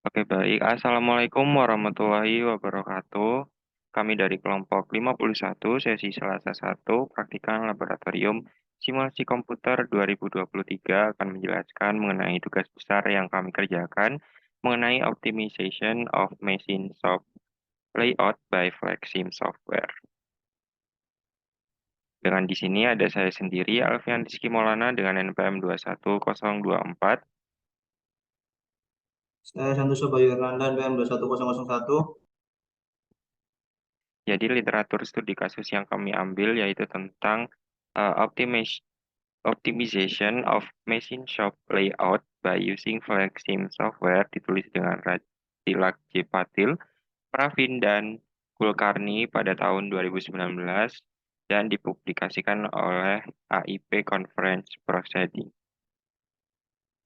Oke, baik. Assalamualaikum warahmatullahi wabarakatuh. Kami dari kelompok 51, sesi Selasa 1, Praktikan Laboratorium Simulasi Komputer 2023 akan menjelaskan mengenai tugas besar yang kami kerjakan mengenai Optimization of Machine Shop Layout by Flexim Software. Dengan di sini ada saya sendiri, Alfian Rizky Maulana dengan NPM 21024. Saya Santoso Bayu Hernanda, BM 21001. Jadi literatur studi kasus yang kami ambil yaitu tentang optimization of machine shop layout by using Flexim software, ditulis dengan Tilak J. Patil, Pravin dan Kulkarni pada tahun 2019 dan dipublikasikan oleh AIP Conference Proceeding.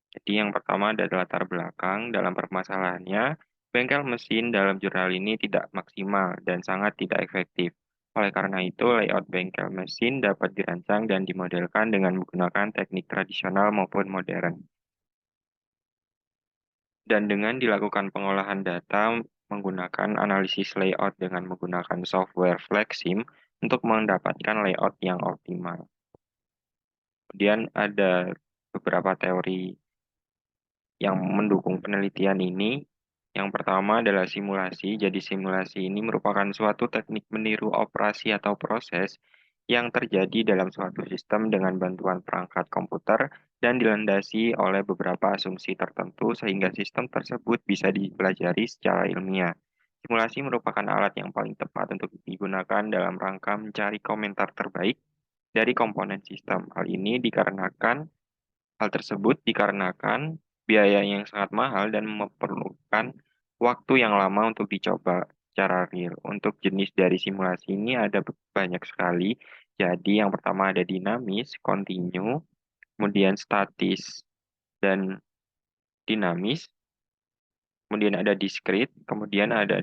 Jadi yang pertama ada latar belakang dalam permasalahannya. Bengkel mesin dalam jurnal ini tidak maksimal dan sangat tidak efektif. Oleh karena itu, layout bengkel mesin dapat dirancang dan dimodelkan dengan menggunakan teknik tradisional maupun modern. Dan dengan dilakukan pengolahan data menggunakan analisis layout dengan menggunakan software Flexim untuk mendapatkan layout yang optimal. Kemudian ada beberapa teori yang mendukung penelitian ini. Yang pertama adalah simulasi. Jadi simulasi ini merupakan suatu teknik meniru operasi atau proses yang terjadi dalam suatu sistem dengan bantuan perangkat komputer dan dilandasi oleh beberapa asumsi tertentu sehingga sistem tersebut bisa dipelajari secara ilmiah. Simulasi merupakan alat yang paling tepat untuk digunakan dalam rangka mencari komentar terbaik dari komponen sistem. Hal tersebut dikarenakan biaya yang sangat mahal dan memerlukan waktu yang lama untuk dicoba secara real. Untuk jenis dari simulasi ini ada banyak sekali. Jadi yang pertama ada dinamis, kontinu, kemudian statis dan dinamis, kemudian ada diskrit, kemudian ada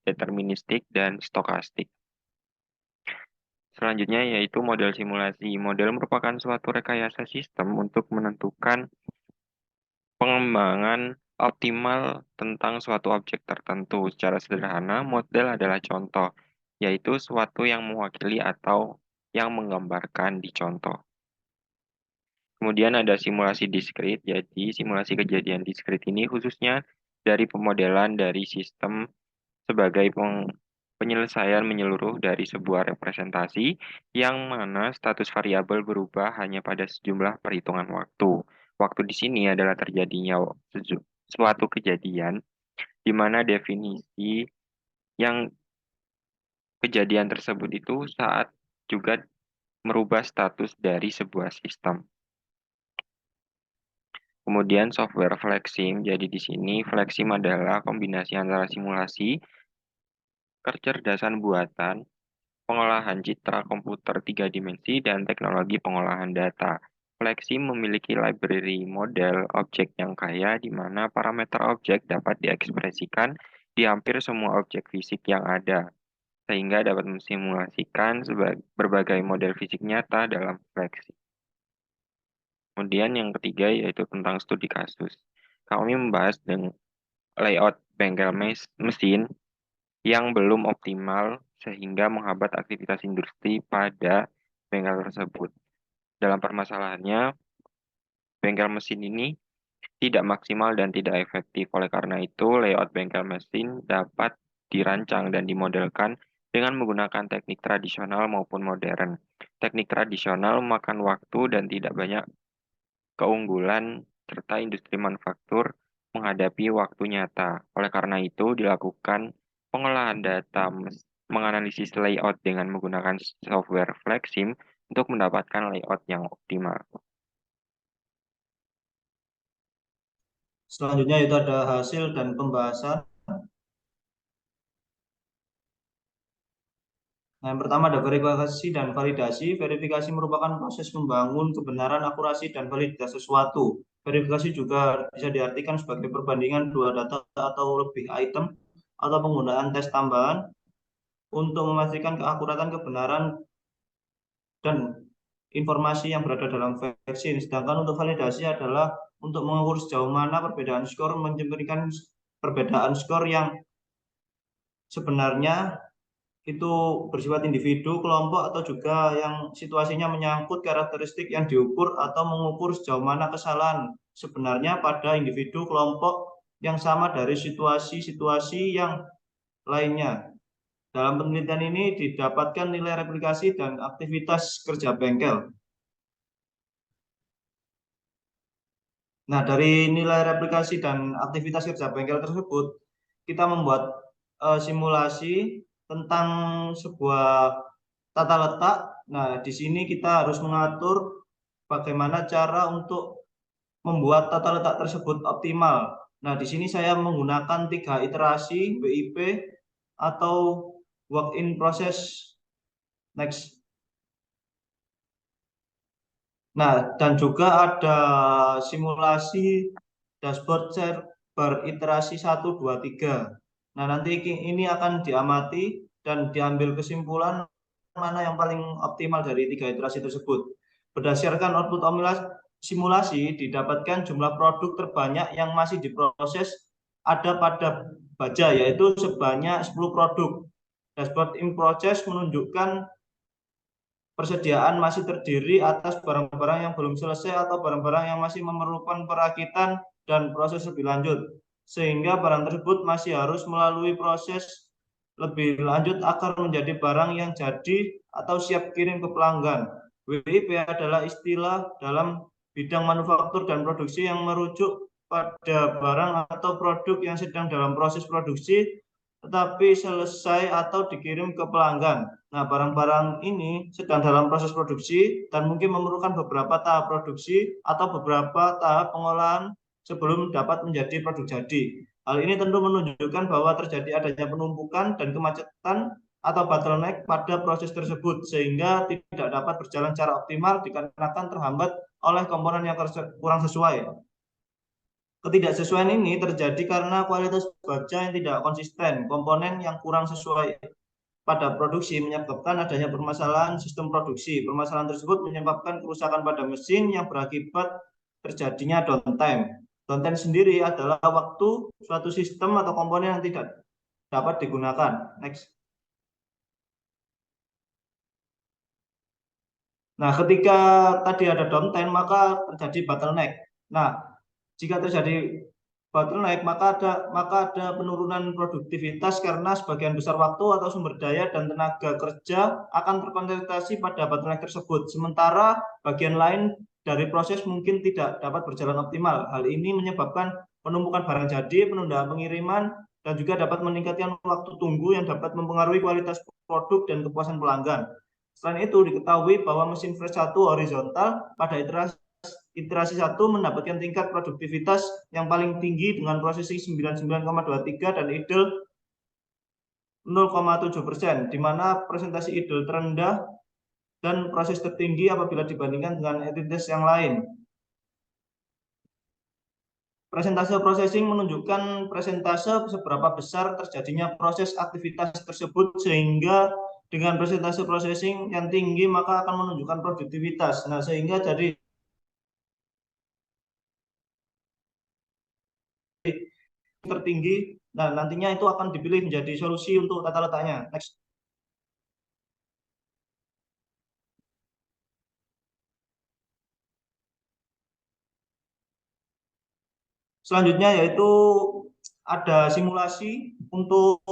deterministik dan stokastik. Selanjutnya yaitu model simulasi. Model merupakan suatu rekayasa sistem untuk menentukan pengembangan optimal tentang suatu objek tertentu. Secara sederhana, model adalah contoh, yaitu suatu yang mewakili atau yang menggambarkan di contoh. Kemudian ada simulasi diskrit, jadi simulasi kejadian diskrit ini khususnya dari pemodelan dari sistem sebagai penyelesaian menyeluruh dari sebuah representasi yang mana status variabel berubah hanya pada sejumlah perhitungan waktu. Waktu di sini adalah terjadinya suatu kejadian di mana definisi yang kejadian tersebut itu saat juga merubah status dari sebuah sistem. Kemudian software Flexim, jadi di sini Flexim adalah kombinasi antara simulasi, kecerdasan buatan, pengolahan citra komputer tiga dimensi, dan teknologi pengolahan data. Flexi memiliki library model objek yang kaya, di mana parameter objek dapat diekspresikan di hampir semua objek fisik yang ada, sehingga dapat mensimulasikan berbagai model fisik nyata dalam Flexi. Kemudian yang ketiga yaitu tentang studi kasus. Kami membahas dengan layout bengkel mesin yang belum optimal sehingga menghambat aktivitas industri pada bengkel tersebut. Dalam permasalahannya, bengkel mesin ini tidak maksimal dan tidak efektif. Oleh karena itu, layout bengkel mesin dapat dirancang dan dimodelkan dengan menggunakan teknik tradisional maupun modern. Teknik tradisional memakan waktu dan tidak banyak keunggulan serta industri manufaktur menghadapi waktu nyata. Oleh karena itu, dilakukan pengolahan data menganalisis layout dengan menggunakan software Flexim untuk mendapatkan layout yang optimal. Selanjutnya itu ada hasil dan pembahasan. Nah, yang pertama ada verifikasi dan validasi. Verifikasi merupakan proses membangun kebenaran, akurasi, dan validitas sesuatu. Verifikasi juga bisa diartikan sebagai perbandingan dua data atau lebih item atau penggunaan tes tambahan untuk memastikan keakuratan, kebenaran, dan informasi yang berada dalam vaksin. Sedangkan untuk validasi adalah untuk mengukur sejauh mana perbedaan skor mencerminkan perbedaan skor yang sebenarnya itu bersifat individu, kelompok, atau juga yang situasinya menyangkut karakteristik yang diukur atau mengukur sejauh mana kesalahan sebenarnya pada individu, kelompok yang sama dari situasi-situasi yang lainnya. Dalam penelitian ini didapatkan nilai replikasi dan aktivitas kerja bengkel. Nah, dari nilai replikasi dan aktivitas kerja bengkel tersebut, kita membuat simulasi tentang sebuah tata letak. Nah, di sini kita harus mengatur bagaimana cara untuk membuat tata letak tersebut optimal. Nah, di sini saya menggunakan 3 iterasi WIP atau work in process. Next. Nah, dan juga ada simulasi dashboard share beriterasi 1, 2, 3. Nah, nanti ini akan diamati dan diambil kesimpulan mana yang paling optimal dari 3 iterasi tersebut. Berdasarkan output simulasi, didapatkan jumlah produk terbanyak yang masih diproses ada pada baja, yaitu sebanyak 10 produk. Dashboard in process menunjukkan persediaan masih terdiri atas barang-barang yang belum selesai atau barang-barang yang masih memerlukan perakitan dan proses lebih lanjut, sehingga barang tersebut masih harus melalui proses lebih lanjut agar menjadi barang yang jadi atau siap kirim ke pelanggan. WIP adalah istilah dalam bidang manufaktur dan produksi yang merujuk pada barang atau produk yang sedang dalam proses produksi tetapi selesai atau dikirim ke pelanggan. Nah, barang-barang ini sedang dalam proses produksi dan mungkin memerlukan beberapa tahap produksi atau beberapa tahap pengolahan sebelum dapat menjadi produk jadi. Hal ini tentu menunjukkan bahwa terjadi adanya penumpukan dan kemacetan atau bottleneck pada proses tersebut sehingga tidak dapat berjalan secara optimal dikarenakan terhambat oleh komponen yang kurang sesuai. Ketidaksesuaian ini terjadi karena kualitas baja yang tidak konsisten, komponen yang kurang sesuai pada produksi menyebabkan adanya permasalahan sistem produksi. Permasalahan tersebut menyebabkan kerusakan pada mesin yang berakibat terjadinya downtime. Downtime sendiri adalah waktu suatu sistem atau komponen yang tidak dapat digunakan. Next. Nah, ketika tadi ada downtime, maka terjadi bottleneck. Nah, jika terjadi bottleneck, maka ada penurunan produktivitas karena sebagian besar waktu atau sumber daya dan tenaga kerja akan terkonsentrasi pada bottleneck tersebut. Sementara bagian lain dari proses mungkin tidak dapat berjalan optimal. Hal ini menyebabkan penumpukan barang jadi, penundaan pengiriman, dan juga dapat meningkatkan waktu tunggu yang dapat mempengaruhi kualitas produk dan kepuasan pelanggan. Selain itu, diketahui bahwa mesin fresh 1 horizontal pada iterasi 1 mendapatkan tingkat produktivitas yang paling tinggi dengan processing 99,23 dan idle 0,7%, di mana presentasi idle terendah dan proses tertinggi apabila dibandingkan dengan entitas yang lain. Presentase processing menunjukkan presentase seberapa besar terjadinya proses aktivitas tersebut sehingga dengan presentase processing yang tinggi maka akan menunjukkan produktivitas. Nah, sehingga dari tertinggi, nah nantinya itu akan dipilih menjadi solusi untuk tata letaknya. Next. Selanjutnya yaitu ada simulasi untuk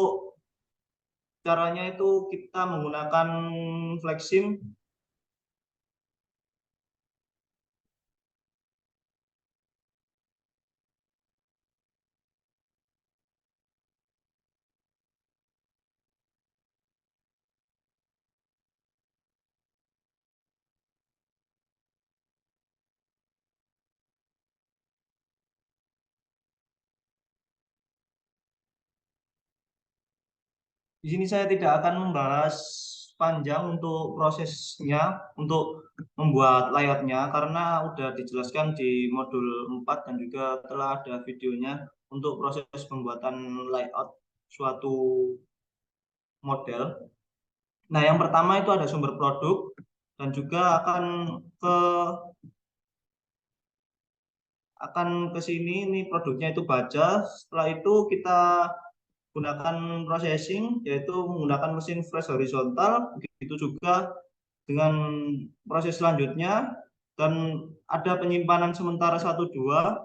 caranya itu kita menggunakan Flexsim. Di sini saya tidak akan membahas panjang untuk prosesnya, untuk membuat layoutnya, karena sudah dijelaskan di modul 4 dan juga telah ada videonya untuk proses pembuatan layout suatu model. Nah, yang pertama itu ada sumber produk dan juga akan ke akan ke sini, ini produknya itu baja. Setelah itu kita gunakan processing, yaitu menggunakan mesin flash horizontal. Begitu juga dengan proses selanjutnya, dan ada penyimpanan sementara 1 2,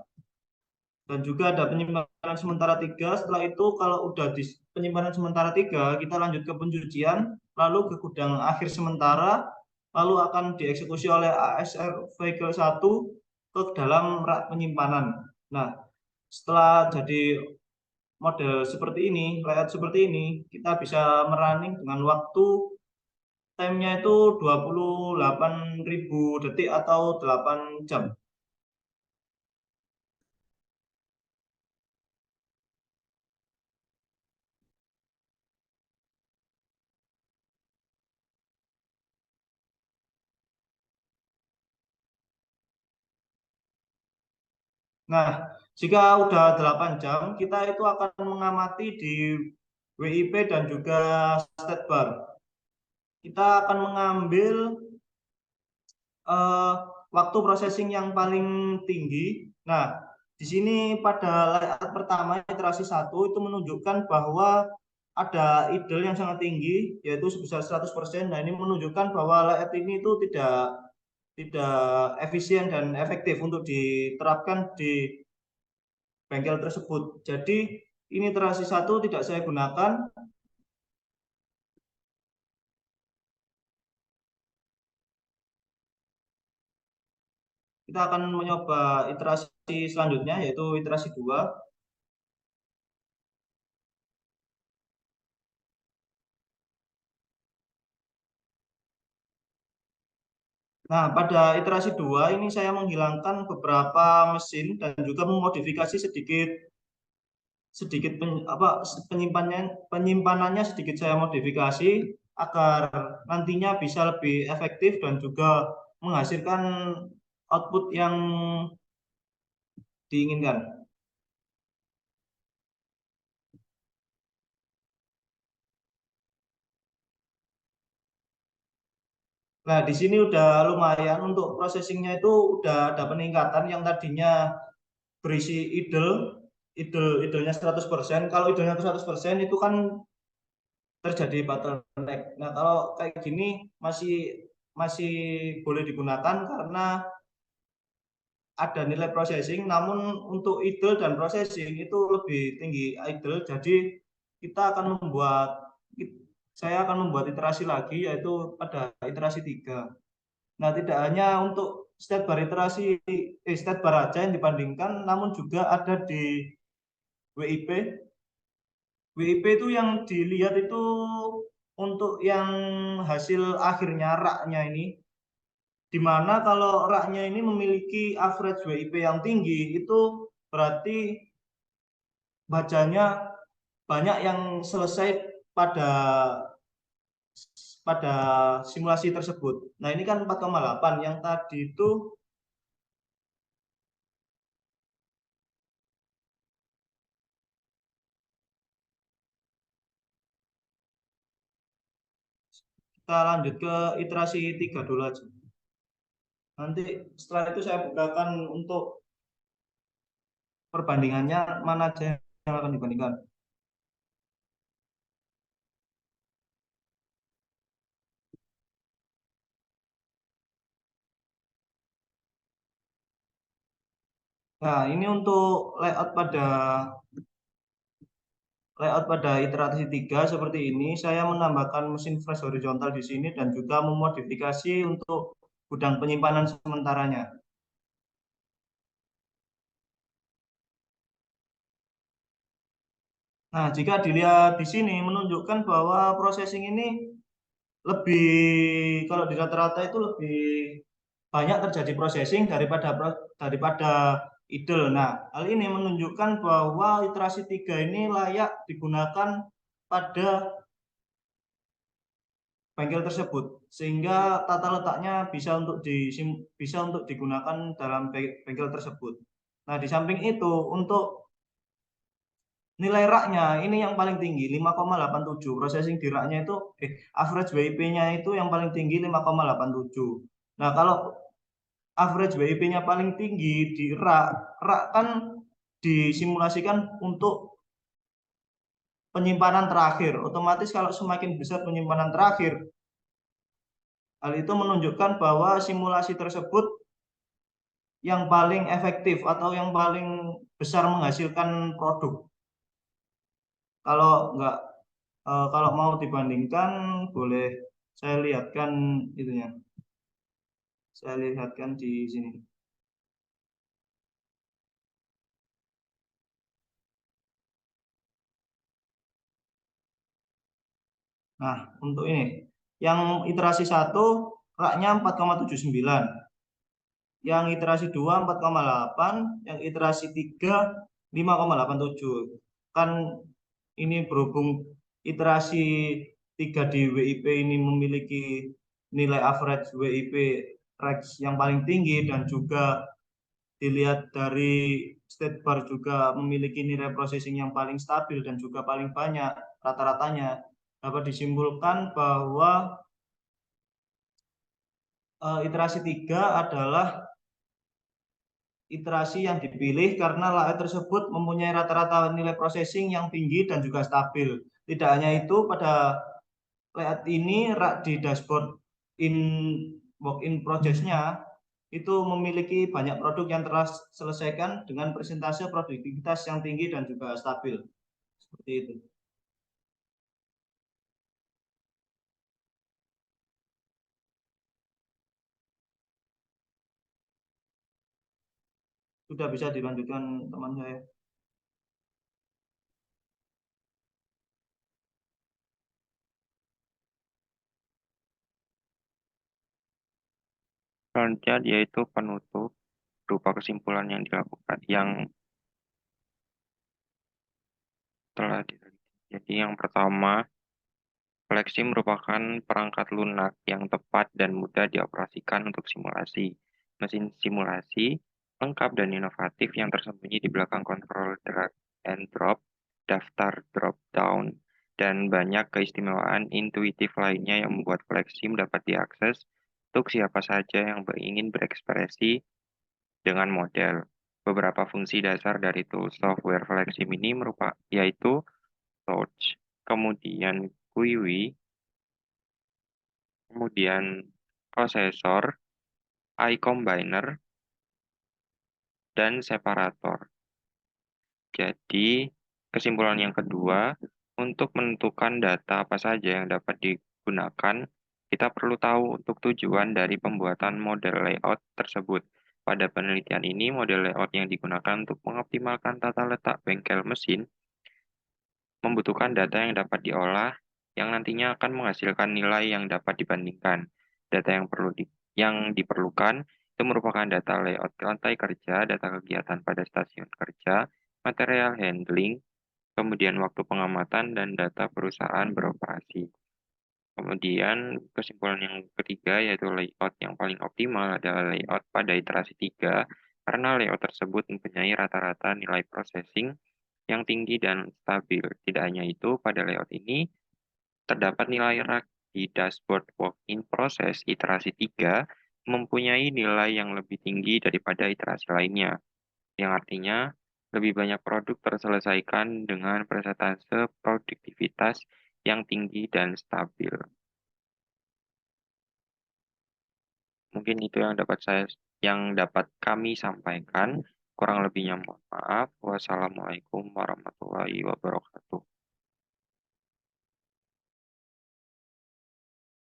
dan juga ada penyimpanan sementara 3. Setelah itu kalau udah di penyimpanan sementara 3, kita lanjut ke pencucian, lalu ke gudang akhir sementara, lalu akan dieksekusi oleh ASR Vehicle 1 ke dalam rak penyimpanan. Nah, setelah jadi model seperti ini, layout seperti ini, kita bisa merunning dengan waktu time-nya itu 28.000 detik atau 8 jam. Nah, jika udah 8 jam, kita itu akan mengamati di WIP dan juga stat bar. Kita akan mengambil eh, waktu processing yang paling tinggi. Nah, di sini pada layout pertama iterasi 1 itu menunjukkan bahwa ada idle yang sangat tinggi, yaitu sebesar 100%. Nah, ini menunjukkan bahwa layout ini itu tidak tidak efisien dan efektif untuk diterapkan di bengkel tersebut. Jadi ini iterasi 1 tidak saya gunakan. Kita akan mencoba iterasi selanjutnya, yaitu iterasi 2. Nah, pada iterasi 2 ini saya menghilangkan beberapa mesin dan juga memodifikasi sedikit sedikit penyimpanannya sedikit saya modifikasi agar nantinya bisa lebih efektif dan juga menghasilkan output yang diinginkan. Nah, di sini udah lumayan untuk processingnya, itu udah ada peningkatan. Yang tadinya berisi idle-nya 100%. Kalau idle-nya 100% itu kan terjadi bottleneck. Nah, kalau kayak gini masih masih boleh digunakan karena ada nilai processing, namun untuk idle dan processing itu lebih tinggi idle. Jadi kita akan membuat saya akan membuat iterasi lagi, yaitu pada iterasi 3. Nah, tidak hanya untuk state bar iterasi state bar aja yang dibandingkan, namun juga ada di WIP. WIP itu yang dilihat itu untuk yang hasil akhirnya raknya ini, di mana kalau raknya ini memiliki average WIP yang tinggi, itu berarti bacanya banyak yang selesai pada pada simulasi tersebut. Nah, ini kan 4,8, yang tadi itu kita lanjut ke iterasi 3 dulu aja. Nanti setelah itu saya bukakan untuk perbandingannya mana aja yang akan dibandingkan. Nah, ini untuk layout pada iterasi 3 seperti ini. Saya menambahkan mesin flash horizontal di sini dan juga memodifikasi untuk gudang penyimpanan sementaranya. Nah, jika dilihat di sini menunjukkan bahwa processing ini lebih, kalau di rata-rata itu lebih banyak terjadi processing daripada idle. Nah, hal ini menunjukkan bahwa iterasi 3 ini layak digunakan pada bengkel tersebut, sehingga tata letaknya bisa untuk digunakan dalam bengkel tersebut. Nah, di samping itu untuk nilai raknya ini yang paling tinggi 5,87. Processing di raknya itu average WIP-nya itu yang paling tinggi 5,87. Nah, kalau average WIP-nya paling tinggi di rak, rak kan disimulasikan untuk penyimpanan terakhir. Otomatis kalau semakin besar penyimpanan terakhir, hal itu menunjukkan bahwa simulasi tersebut yang paling efektif atau yang paling besar menghasilkan produk. Kalau nggak, kalau mau dibandingkan, boleh saya lihatkan itunya. Saya lihatkan di sini. Nah, untuk ini, yang iterasi satu raknya 4,79, yang iterasi 2 4,8, yang iterasi 3 5,87. Kan ini berhubung iterasi 3 di WIP ini memiliki nilai average WIP REX yang paling tinggi, dan juga dilihat dari state bar juga memiliki nilai processing yang paling stabil dan juga paling banyak rata-ratanya, dapat disimpulkan bahwa iterasi 3 adalah iterasi yang dipilih karena layout tersebut mempunyai rata-rata nilai processing yang tinggi dan juga stabil. Tidak hanya itu, pada layout ini di dashboard in work in progress-nya itu memiliki banyak produk yang telah selesaikan dengan persentase produktivitas yang tinggi dan juga stabil. Seperti itu. Sudah bisa dilanjutkan teman saya. Selanjutnya yaitu penutup berupa kesimpulan yang dilakukan yang telah diteliti. Jadi yang pertama, Flexi merupakan perangkat lunak yang tepat dan mudah dioperasikan untuk simulasi. Mesin simulasi lengkap dan inovatif yang tersembunyi di belakang kontrol drag and drop, daftar drop down, dan banyak keistimewaan intuitif lainnya yang membuat Flexi dapat diakses untuk siapa saja yang ingin berekspresi dengan model. Beberapa fungsi dasar dari tool software Flexi ini yaitu Touch, kemudian QIWI, kemudian prosesor, iCombiner, dan separator. Jadi, kesimpulan yang kedua, untuk menentukan data apa saja yang dapat digunakan, kita perlu tahu untuk tujuan dari pembuatan model layout tersebut. Pada penelitian ini, model layout yang digunakan untuk mengoptimalkan tata letak bengkel mesin membutuhkan data yang dapat diolah, yang nantinya akan menghasilkan nilai yang dapat dibandingkan. Data yang diperlukan itu merupakan data layout lantai kerja, data kegiatan pada stasiun kerja, material handling, kemudian waktu pengamatan, dan data perusahaan beroperasi. Kemudian kesimpulan yang ketiga yaitu layout yang paling optimal adalah layout pada iterasi 3, karena layout tersebut mempunyai rata-rata nilai processing yang tinggi dan stabil. Tidak hanya itu, pada layout ini terdapat nilai RAG di dashboard work in process iterasi 3 mempunyai nilai yang lebih tinggi daripada iterasi lainnya, yang artinya lebih banyak produk terselesaikan dengan persentase produktivitas yang tinggi dan stabil. Mungkin itu yang dapat kami sampaikan. Kurang lebihnya mohon maaf. Wassalamualaikum warahmatullahi wabarakatuh.